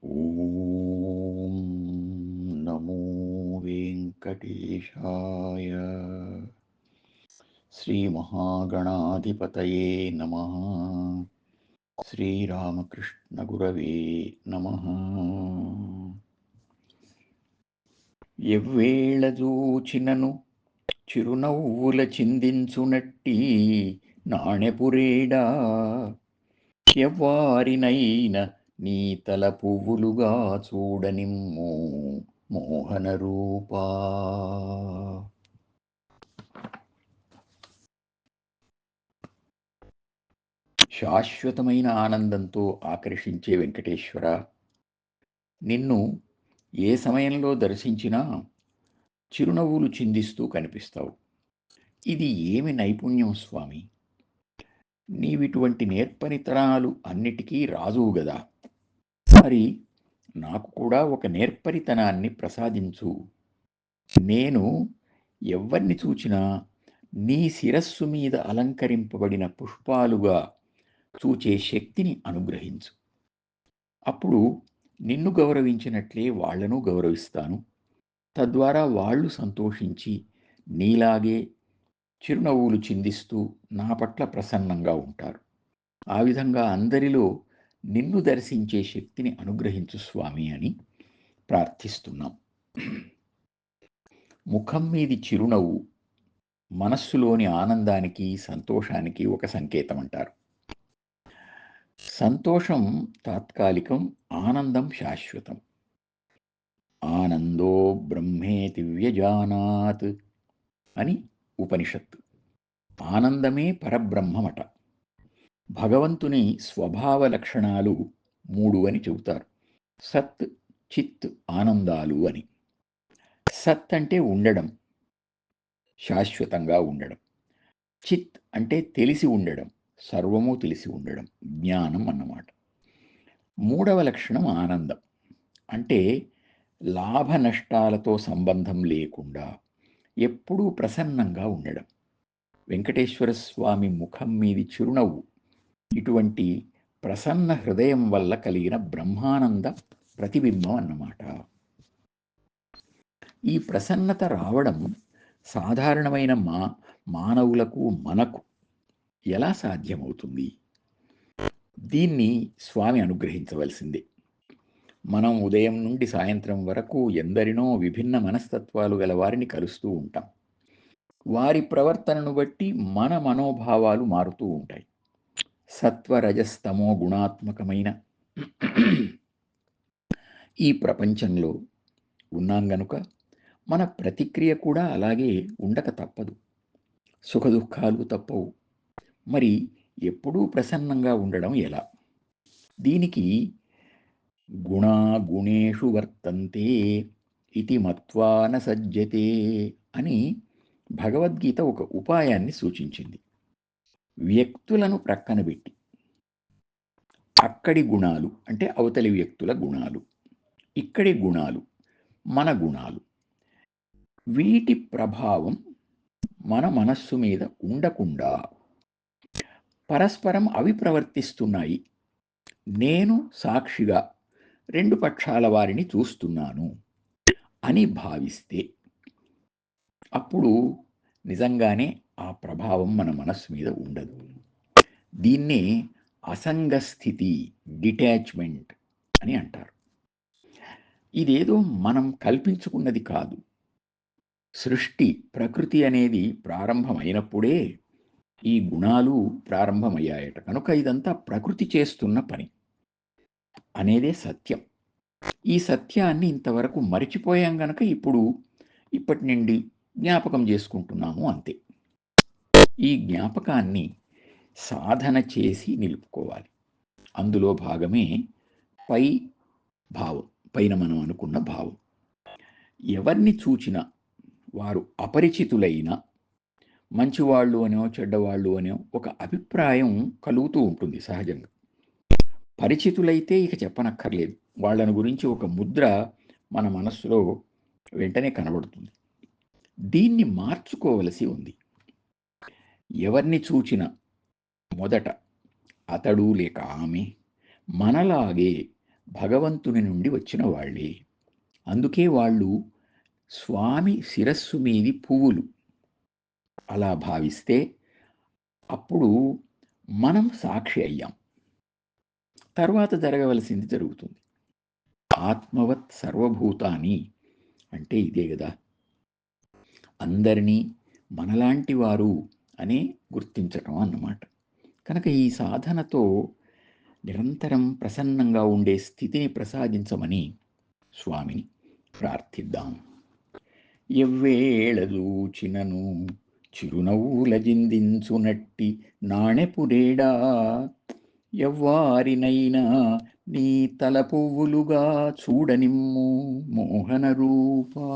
ఓం నమో వెంకటేశాయ. శ్రీమహాగణాధిపతయే నమః. శ్రీరామకృష్ణగురవే నమః. ఎవ్వేళ చూచినను చిరునవ్వుల చిందించునట్టి నాణెపురేడా, ఎవ్వారినైన నీ తల పువ్వులుగా చూడనిమ్ము మోహన రూపా. శాశ్వతమైన ఆనందంతో ఆకర్షించే వెంకటేశ్వర, నిన్ను ఏ సమయంలో దర్శించినా చిరునవ్వులు చిందిస్తూ కనిపిస్తావు. ఇది ఏమి నైపుణ్యం స్వామి! నీవిటువంటి నేర్పరితనాలు అన్నిటికీ రాజువు గదా. మరి నాకు కూడా ఒక నేర్పరితనాన్ని ప్రసాదించు. నేను ఎవ్వరిని చూచినా నీ శిరస్సు మీద అలంకరింపబడిన పుష్పాలుగా చూచే శక్తిని అనుగ్రహించు. అప్పుడు నిన్ను గౌరవించినట్లే వాళ్లను గౌరవిస్తాను. తద్వారా వాళ్ళు సంతోషించి నీలాగే చిరునవ్వులు చిందిస్తూ నా పట్ల ప్రసన్నంగా ఉంటారు. ఆ విధంగా అందరిలో నిన్ను దర్శించే శక్తిని అనుగ్రహించు స్వామి అని ప్రార్థిస్తున్నాం. ముఖం మీది చిరునవ్వు మనస్సులోని ఆనందానికి, సంతోషానికి ఒక సంకేతం అంటారు. సంతోషం తాత్కాలికం, ఆనందం శాశ్వతం. ఆనందో బ్రహ్మేతి వ్యజానాత్ అని ఉపనిషత్తు. ఆనందమే పరబ్రహ్మమట. భగవంతుని స్వభావ లక్షణాలు 3 అని చెబుతారు. సత్, చిత్, ఆనందాలు అని. సత్ అంటే ఉండడం, శాశ్వతంగా ఉండడం. చిత్ అంటే తెలిసి ఉండడం, సర్వము తెలిసి ఉండడం, జ్ఞానం అన్నమాట. 3వ లక్షణం ఆనందం. అంటే లాభ నష్టాలతో సంబంధం లేకుండా ఎప్పుడూ ప్రసన్నంగా ఉండడం. వెంకటేశ్వర స్వామి ముఖం మీది చిరునవ్వు ఇటువంటి ప్రసన్న హృదయం వల్ల కలిగిన బ్రహ్మానంద ప్రతిబింబం అన్నమాట. ఈ ప్రసన్నత రావడం సాధారణమైన మానవులకు, మనకు ఎలా సాధ్యమవుతుంది? దీన్ని స్వామి అనుగ్రహించవలసిందే. మనం ఉదయం నుండి సాయంత్రం వరకు ఎందరినో విభిన్న మనస్తత్వాలు గల వారిని కలుస్తూ ఉంటాం. వారి ప్రవర్తనను బట్టి మన మనోభావాలు మారుతూ ఉంటాయి. సత్వరజస్తమో గుణాత్మకమైన ఈ ప్రపంచంలో ఉన్నాం గనుక మన ప్రతిక్రియ కూడా అలాగే ఉండక తప్పదు. సుఖదుఖాలు తప్పవు. మరి ఎప్పుడూ ప్రసన్నంగా ఉండడం ఎలా? దీనికి గుణా గుణేషు వర్తంతే ఇతి మత్వా న సజ్జతే అని భగవద్గీత ఒక ఉపాయాన్ని సూచించింది. వ్యక్తులను ప్రక్కన పెట్టి అక్కడి గుణాలు అంటే అవతలి వ్యక్తుల గుణాలు, ఇక్కడి గుణాలు మన గుణాలు, వీటి ప్రభావం మన మనస్సు మీద ఉండకుండా పరస్పరం అవి ప్రవర్తిస్తున్నాయి. నేను సాక్షిగా 2 పక్షాల వారిని చూస్తున్నాను అని భావిస్తే అప్పుడు నిజంగానే ఆ ప్రభావం మన మనస్సు మీద ఉండదు. దీన్నే అసంగస్థితి, డిటాచ్మెంట్ అని అంటారు. ఇదేదో మనం కల్పించుకున్నది కాదు. సృష్టి, ప్రకృతి అనేది ప్రారంభమైనప్పుడే ఈ గుణాలు ప్రారంభమయ్యాయట. కనుక ఇదంతా ప్రకృతి చేస్తున్న పని అనేదే సత్యం. ఈ సత్యాన్ని ఇంతవరకు మరిచిపోయాం గనక ఇప్పటి నుండి జ్ఞాపకం చేసుకుంటున్నాము అంతే. ఈ జ్ఞాపకాన్ని సాధన చేసి నిలుపుకోవాలి. అందులో భాగమే పై భావం, పైన మనం అనుకున్న భావం. ఎవరిని చూచినా వారు అపరిచితులైన మంచివాళ్ళు అనో చెడ్డవాళ్ళు అనో ఒక అభిప్రాయం కలుగుతూ ఉంటుంది సహజంగా. పరిచితులైతే ఇక చెప్పనక్కర్లేదు. వాళ్ళని గురించి ఒక ముద్ర మన మనస్సులో వెంటనే కనబడుతుంది. దీన్ని మార్చుకోవలసి ఉంది. ఎవరిని చూచిన మొదట అతడు లేక ఆమె మనలాగే భగవంతుని నుండి వచ్చిన వాళ్ళే. అందుకే వాళ్ళు స్వామి శిరస్సు మీది పువ్వులు. అలా భావిస్తే అప్పుడు మనం సాక్షి అయ్యాం. తర్వాత జరగవలసింది జరుగుతుంది. ఆత్మవత్ సర్వభూతాని అంటే ఇదే కదా. అందరినీ మనలాంటి వారు అని గుర్తించటం అన్నమాట. కనుక ఈ సాధనతో నిరంతరం ప్రసన్నంగా ఉండే స్థితిని ప్రసాదించమని స్వామిని ప్రార్థిద్దాం. ఎవ్వేళదూచినను చిరునవ్వుల జిందించునట్టి నాణెపురేడా ఎవ్వారినైనా నీ తల పువ్వులుగా చూడనిమ్ము మోహన రూపా.